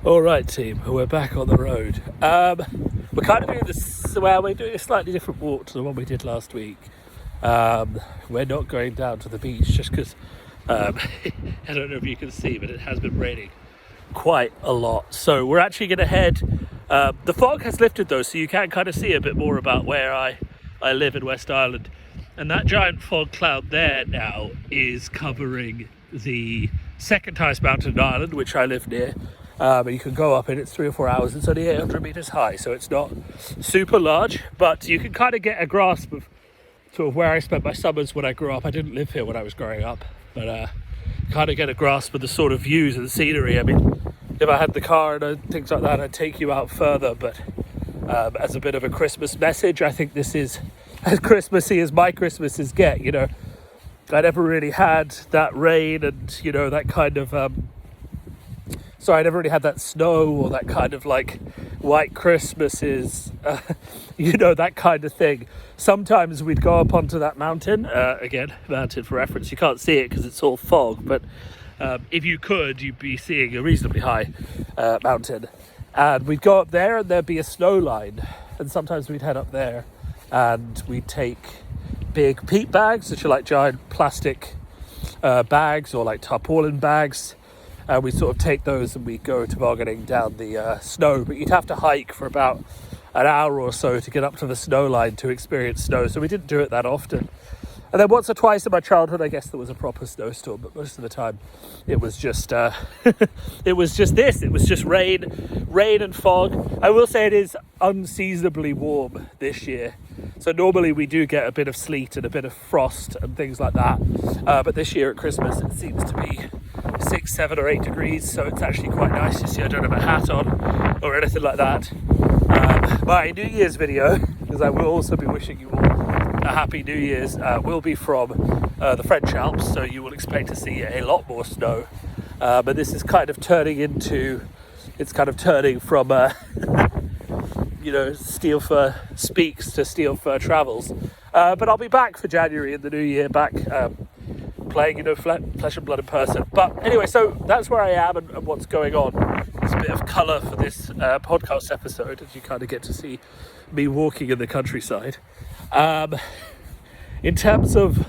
All right, team, we're back on the road. We're kind of doing this, well, we're doing a slightly different walk to the one we did last week. We're not going down to the beach just because, I don't know if you can see, but it has been raining quite a lot. So we're actually going to head, the fog has lifted though, so you can kind of see a bit more about where I live in West Island. And that giant fog cloud there now is covering the second highest mountain in Ireland, which I live near. And you can go up in it's 3 or 4 hours. It's only 800 meters high, so it's not super large, but you can kind of get a grasp of sort of where I spent my summers when I grew up. I didn't live here when I was growing up, but kind of get a grasp of the sort of views and scenery. I mean, if I had the car and things like that, I'd take you out further, but as a bit of a Christmas message, I think this is as Christmassy as my Christmases get. You know, I never really had that rain and, you know, that kind of I never really had that snow or that kind of like white Christmases, you know, that kind of thing. Sometimes we'd go up onto that mountain, again, mountain for reference, you can't see it because it's all fog, but if you could, you'd be seeing a reasonably high mountain. And we'd go up there and there'd be a snow line. And sometimes we'd head up there and we'd take big peat bags, which are like giant plastic bags or like tarpaulin bags. And we sort of take those and we go tobogganing down the snow, but you'd have to hike for about an hour or so to get up to the snow line to experience snow, so we didn't do it that often. And then once or twice in my childhood, I guess there was a proper snowstorm, but most of the time it was just it was just rain and fog. I will say it is unseasonably warm this year, so normally we do get a bit of sleet and a bit of frost and things like that, but this year at Christmas it seems to be 6, 7 or 8 degrees, so it's actually quite nice. You see, I don't have a hat on or anything like that. My New Year's video, because I will also be wishing you all a happy New Year's, will be from the French Alps, so you will expect to see a lot more snow. But this is kind of turning from you know, Steelfur Speaks to Steelfur Travels. But I'll be back for January in the new year, back playing, you know, flesh and blood in person. But anyway, so that's where I am and what's going on. It's a bit of colour for this podcast episode, as you kind of get to see me walking in the countryside. In terms of,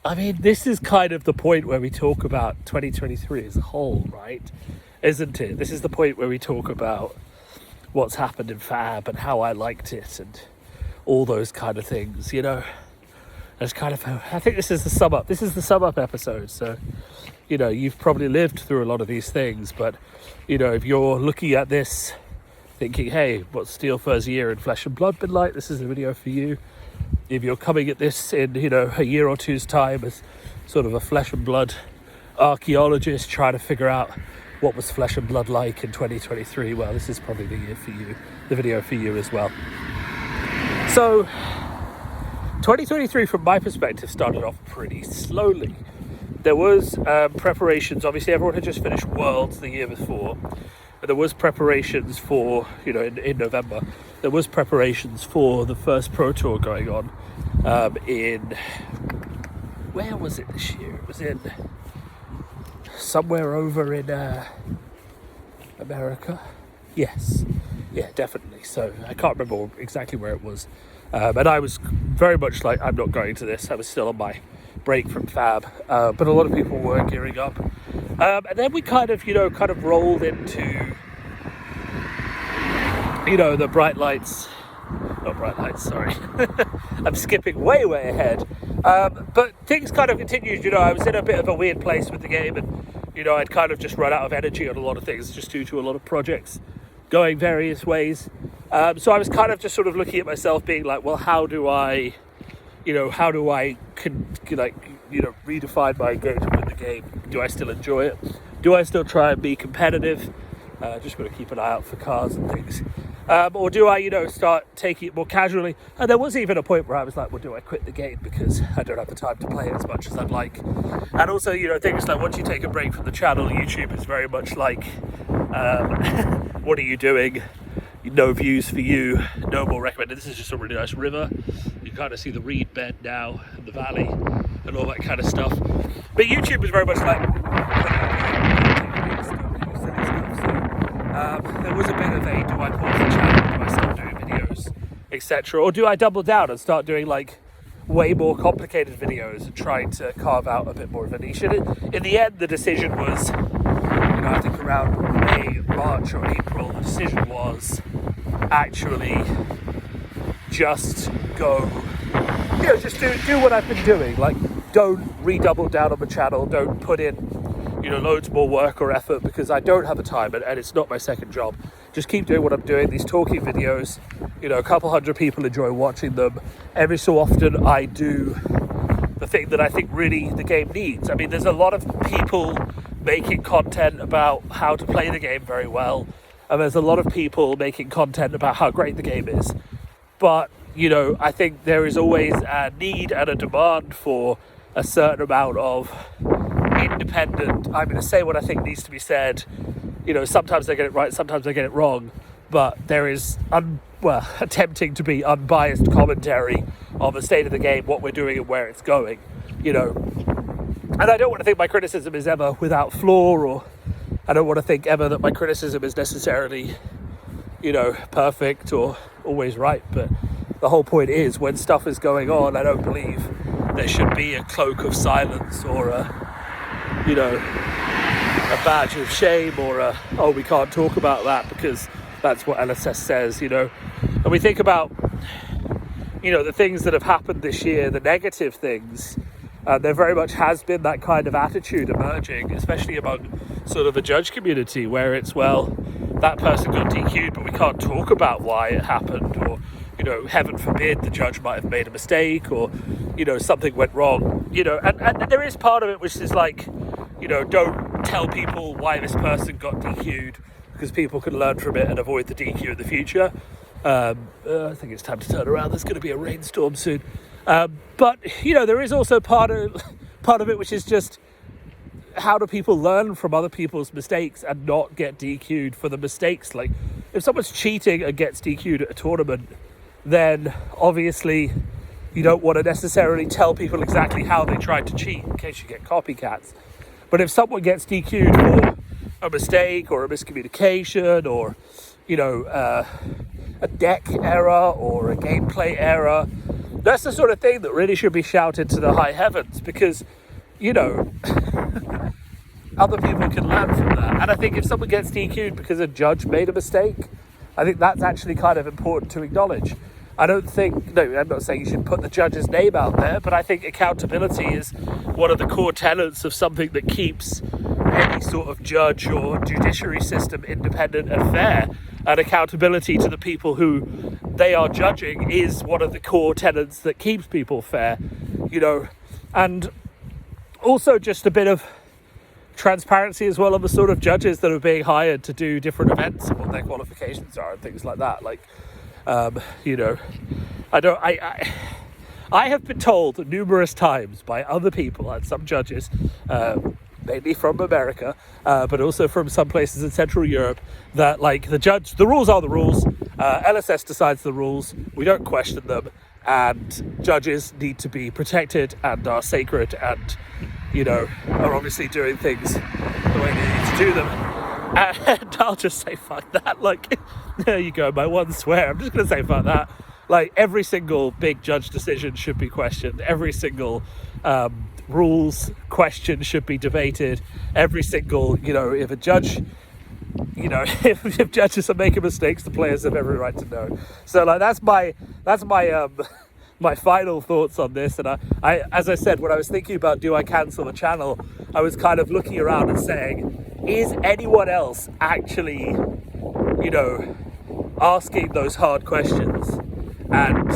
I mean, this is kind of the point where we talk about 2023 as a whole, right? Isn't it? This is the point where we talk about what's happened in Fab and how I liked it and all those kind of things, you know. It's kind of, I think this is the sum up. This is the sum up episode. So, you know, you've probably lived through a lot of these things, but, you know, if you're looking at this thinking, hey, what's Steelfur's year in flesh and blood been like? This is a video for you. If you're coming at this in, you know, a year or two's time as sort of a flesh and blood archaeologist trying to figure out what was flesh and blood like in 2023, well, this is probably the year for you, the video for you as well. So 2023 from my perspective started off pretty slowly. There was preparations, obviously everyone had just finished Worlds the year before, but there was preparations for, you know, in November, there was preparations for the first Pro Tour going on in, where was it this year? It was in somewhere over in America. Yes, yeah, definitely. So I can't remember exactly where it was. And I was very much like, I'm not going to this. I was still on my break from Fab. But a lot of people were gearing up. And then we kind of rolled into, you know, the bright lights. Not bright lights, sorry. I'm skipping way ahead. But things kind of continued, you know, I was in a bit of a weird place with the game. And, you know, I'd kind of just run out of energy on a lot of things just due to a lot of projects going various ways. So I was kind of just sort of looking at myself being like, well, how do I redefine my engagement with the game? Do I still enjoy it? Do I still try and be competitive? Just got to keep an eye out for cars and things. Or do I, you know, start taking it more casually? And there was even a point where I was like, well, do I quit the game because I don't have the time to play it as much as I'd like? And also, you know, things like once you take a break from the channel, YouTube is very much like, what are you doing? No views for you, no more recommended. This is just a really nice river. You kind of see the reed bed now, and the valley, and all that kind of stuff. But YouTube is very much like, there was a bit of a, do I pause the channel, do I stop doing videos, etc., or do I double down and start doing like way more complicated videos and trying to carve out a bit more of a niche? And in the end, the decision was, I think around March or April, the decision was actually just go, just do what I've been doing. Like, don't redouble down on the channel, don't put in loads more work or effort, because I don't have the time and it's not my second job. Just keep doing what I'm doing, these talking videos, a couple hundred people enjoy watching them. Every so often I do the thing that I think really the game needs. I mean, there's a lot of people making content about how to play the game very well, and there's a lot of people making content about how great the game is. But, I think there is always a need and a demand for a certain amount of independent, I'm going to say what I think needs to be said. Sometimes I get it right, sometimes I get it wrong, but there is attempting to be unbiased commentary on the state of the game, what we're doing and where it's going, and I don't want to think my criticism is ever without flaw, or I don't want to think ever that my criticism is necessarily perfect or always right. But the whole point is, when stuff is going on, I don't believe there should be a cloak of silence or a badge of shame, or we can't talk about that because that's what LSS says, And we think about, the things that have happened this year, the negative things, there very much has been that kind of attitude emerging, especially among sort of the judge community, where it's, well, that person got DQ'd, but we can't talk about why it happened, or, heaven forbid the judge might have made a mistake, or, something went wrong, and there is part of it which is like, don't tell people why this person got DQ'd, because people can learn from it and avoid the DQ in the future. I think it's time to turn around. There's going to be a rainstorm soon. But, there is also part of it which is just, how do people learn from other people's mistakes and not get DQ'd for the mistakes? Like, if someone's cheating and gets DQ'd at a tournament, then obviously you don't want to necessarily tell people exactly how they tried to cheat in case you get copycats. But if someone gets DQ'd for a mistake or a miscommunication, or, a deck error or a gameplay error, that's the sort of thing that really should be shouted to the high heavens, because, other people can learn from that. And I think if someone gets DQ'd because a judge made a mistake, I think that's actually kind of important to acknowledge. I'm not saying you should put the judge's name out there, but I think accountability is one of the core tenets of something that keeps any sort of judge or judiciary system independent and fair. And accountability to the people who they are judging is one of the core tenets that keeps people fair, and also just a bit of transparency as well on the sort of judges that are being hired to do different events and what their qualifications are and things like that. Like, I have been told numerous times by other people and some judges, mainly from America, but also from some places in Central Europe, that like the rules are the rules. LSS decides the rules. We don't question them, and judges need to be protected and are sacred, and are obviously doing things the way they need to do them. And I'll just say fuck that. Like, there you go, my one swear. I'm just gonna say fuck that. Like, every single big judge decision should be questioned. Every single rules question should be debated. Every single, if a judge, if judges are making mistakes, the players have every right to know. So like, that's my my final thoughts on this. And I, as I said, when I was thinking about do I cancel the channel, I was kind of looking around and saying, is anyone else actually, asking those hard questions? And,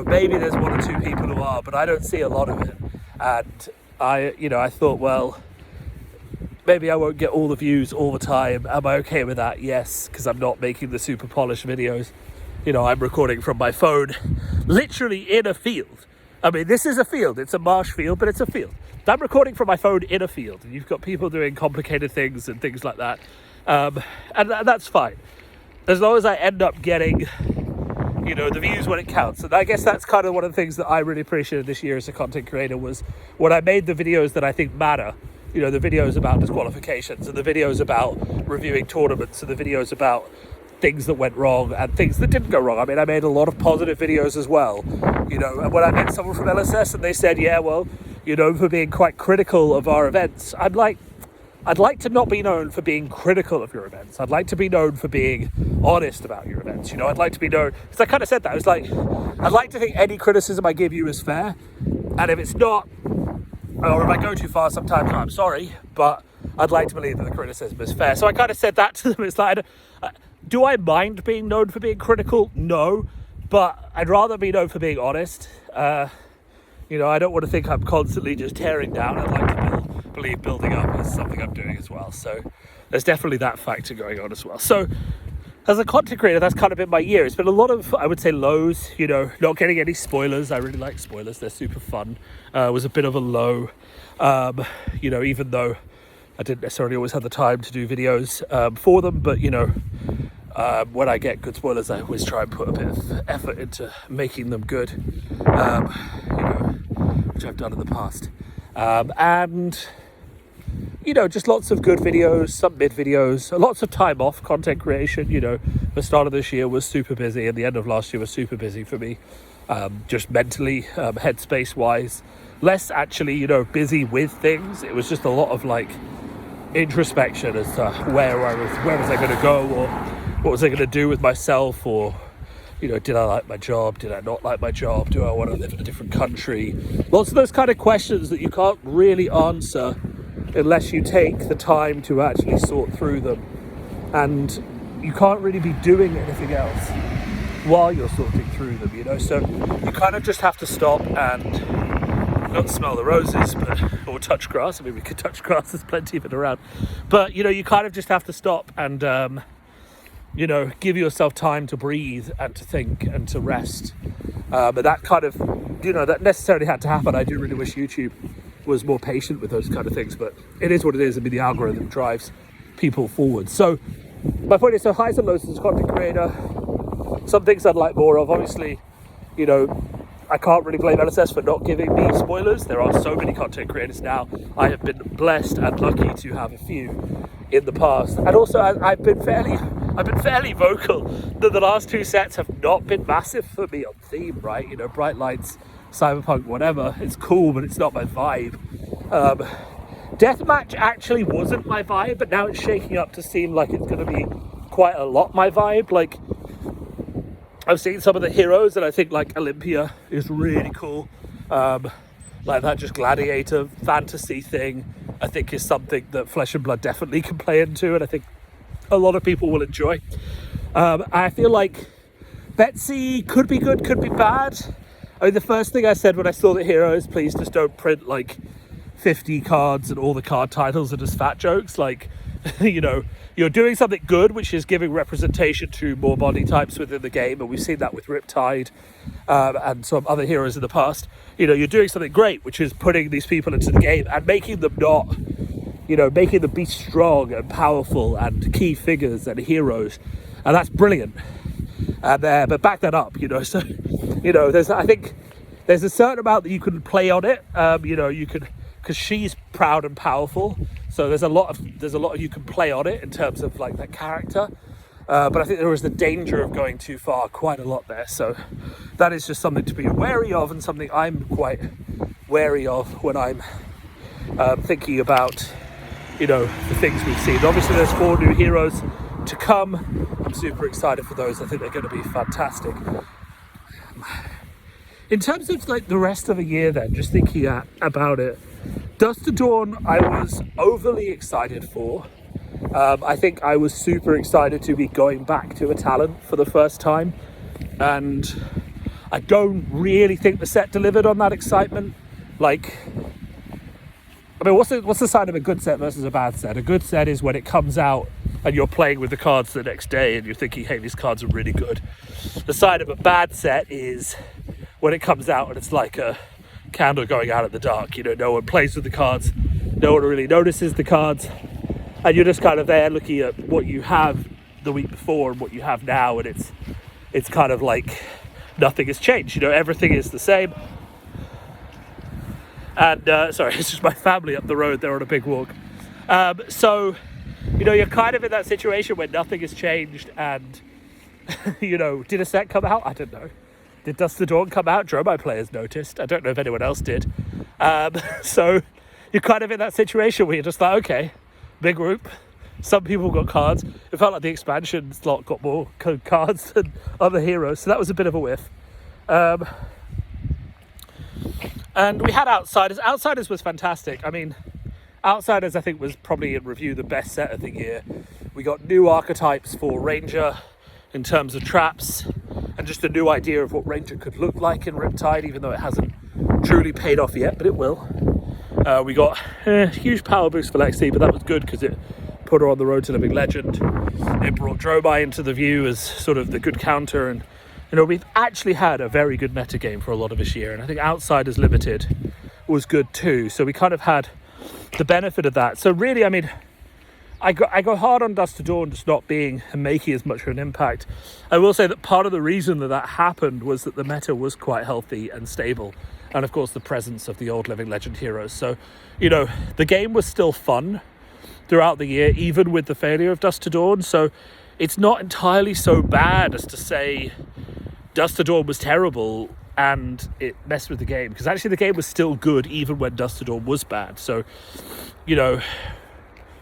maybe there's one or two people who are, but I don't see a lot of it. And I thought, well, maybe I won't get all the views all the time. Am I okay with that? Yes, because I'm not making the super polished videos. I'm recording from my phone, literally in a field. I mean, this is a field. It's a marsh field, but it's a field. I'm recording from my phone in a field. And you've got people doing complicated things and things like that. And that's fine. As long as I end up getting, the views when it counts. And I guess that's kind of one of the things that I really appreciated this year as a content creator, was when I made the videos that I think matter, you know, the videos about disqualifications and the videos about reviewing tournaments and the videos about things that went wrong and things that didn't go wrong. I mean, I made a lot of positive videos as well, you know, and when I met someone from LSS and they said, yeah, well, you know, for being quite critical of our events, I'm like, I'd like to not be known for being critical of your events. I'd like to be known for being honest about your events. You know, I'd like to be known, because I kind of said that. I was like, I'd like to think any criticism I give you is fair. And if it's not, or if I go too far sometimes, I'm sorry, but I'd like to believe that the criticism is fair. So I kind of said that to them. It's like, do I mind being known for being critical? No, but I'd rather be known for being honest. You know, I don't want to think I'm constantly just tearing down. I'd like to believe building up is something I'm doing as well. So there's definitely that factor going on as well. So as a content creator, that's kind of been my year. It's been a lot of, I would say, lows, you know, not getting any spoilers. I really like spoilers. They're super fun. It was a bit of a low, you know, even though I didn't necessarily always have the time to do videos for them. But, you know, when I get good spoilers, I always try and put a bit of effort into making them good, you know, which I've done in the past. And, you know, just lots of good videos, some mid videos, lots of time off content creation. You know, the start of this year was super busy and the end of last year was super busy for me, just mentally, headspace wise, less actually, you know, busy with things. It was just a lot of like introspection as to where was I going to go, or what was I going to do with myself, or, you know, did I like my job? Did I not like my job? Do I want to live in a different country? Lots of those kind of questions that you can't really answer unless you take the time to actually sort through them. And you can't really be doing anything else while you're sorting through them, you know? So you kind of just have to stop and not smell the roses, or touch grass. I mean, we could touch grass, there's plenty of it around. But, you know, you kind of just have to stop and, you know, give yourself time to breathe and to think and to rest. But that kind of, you know, that necessarily had to happen. I do really wish YouTube was more patient with those kind of things, but it is what it is. I mean, the algorithm drives people forward. So my point is, so highs and lows as a content creator, some things I'd like more of. Obviously, you know, I can't really blame LSS for not giving me spoilers. There are so many content creators now. I have been blessed and lucky to have a few in the past. And also I've been fairly vocal that the last two sets have not been massive for me on theme, right? You know, Bright Lights, Cyberpunk, whatever, it's cool, but it's not my vibe. Deathmatch actually wasn't my vibe, but now it's shaking up to seem like it's going to be quite a lot my vibe. Like, I've seen some of the heroes and I think like Olympia is really cool. Like that just gladiator fantasy thing, I think is something that Flesh and Blood definitely can play into, and I think a lot of people will enjoy. I feel like Fabtcg could be good, could be bad. I mean, the first thing I said when I saw the heroes, please just don't print like 50 cards and all the card titles are just fat jokes. Like, you know, you're doing something good, which is giving representation to more body types within the game, and we've seen that with Riptide and some other heroes in the past. You know, you're doing something great, which is putting these people into the game and making them not, you know, making them be strong and powerful and key figures and heroes, and that's brilliant. And but back that up, you know. So, you know, I think there's a certain amount that you can play on it. You know, you could, because she's proud and powerful. So there's a lot of you can play on it in terms of like that character. But I think there is the danger of going too far, quite a lot there. So that is just something to be wary of, and something I'm quite wary of when I'm thinking about, you know, the things we've seen. Obviously, there's 4 new heroes to come. I'm super excited for those. I think they're going to be fantastic. In terms of like the rest of the year then, just thinking about it, Dust to Dawn I was overly excited for. I think I was super excited to be going back to a talent for the first time, and I don't really think the set delivered on that excitement. Like, I mean, what's the sign of a good set versus a bad set? A good set is when it comes out and you're playing with the cards the next day and you're thinking, hey, these cards are really good. The sign of a bad set is when it comes out and it's like a candle going out in the dark. You know, no one plays with the cards, no one really notices the cards, and you're just kind of there looking at what you have the week before and what you have now, and it's kind of like nothing has changed. You know, everything is the same. And sorry, it's just my family up the road. They're on a big walk. So, you know, you're kind of in that situation where nothing has changed. And, you know, did a set come out? I don't know. Did Dust to Dawn come out? Dromai players noticed. I don't know if anyone else did. So you're kind of in that situation where you're just like, okay, big group. Some people got cards. It felt like the expansion slot got more cards than other heroes. So that was a bit of a whiff. And we had Outsiders. Outsiders was fantastic. I mean, Outsiders, I think, was probably in review the best set of the year. We got new archetypes for Ranger in terms of traps, and just a new idea of what Ranger could look like in Riptide, even though it hasn't truly paid off yet, but it will. We got a huge power boost for Lexi, but that was good because it put her on the road to Living Legend. It brought Dromai into the view as sort of the good counter, and you know, we've actually had a very good meta game for a lot of this year, and I think Outsiders Limited was good too, so we kind of had the benefit of that. So really, I mean, I go hard on Dust to Dawn just not being and making as much of an impact. I will say that part of the reason that happened was that the meta was quite healthy and stable, and of course the presence of the old Living Legend heroes. So, you know, the game was still fun throughout the year, even with the failure of Dust to Dawn. So it's not entirely so bad as to say Dust to Dawn was terrible and it messed with the game, because actually the game was still good even when Dust to Dawn was bad. So, you know,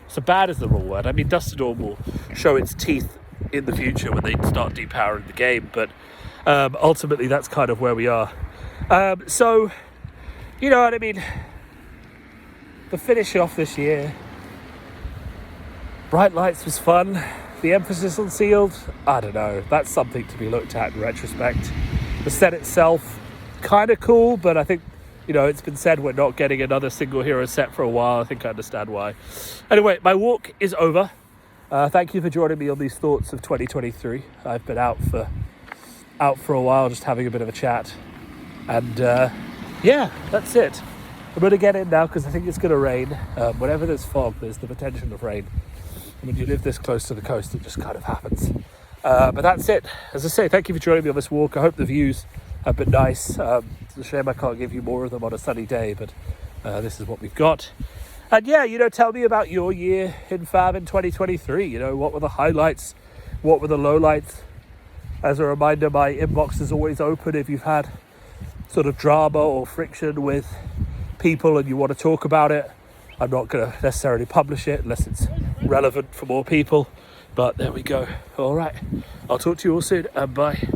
so bad is the wrong word. I mean, Dust to Dawn will show its teeth in the future when they start depowering the game, but ultimately that's kind of where we are. So, you know what I mean? The finish off this year, Bright Lights was fun. The emphasis on sealed, I don't know. That's something to be looked at in retrospect. The set itself, kind of cool, but I think, you know, it's been said we're not getting another single hero set for a while. I think I understand why. Anyway, my walk is over. Thank you for joining me on these thoughts of 2023. I've been out for a while, just having a bit of a chat. And yeah, that's it. I'm going to get in now because I think it's going to rain. Whenever there's fog, there's the potential of rain. And when you live this close to the coast, it just kind of happens. But that's it. As I say, thank you for joining me on this walk. I hope the views have been nice. It's a shame I can't give you more of them on a sunny day, but this is what we've got. And yeah, you know, tell me about your year in Fab in 2023. You know, what were the highlights? What were the lowlights? As a reminder, my inbox is always open if you've had sort of drama or friction with people and you want to talk about it. I'm not going to necessarily publish it unless it's relevant for more people. But there we go. All right. I'll talk to you all soon, and bye.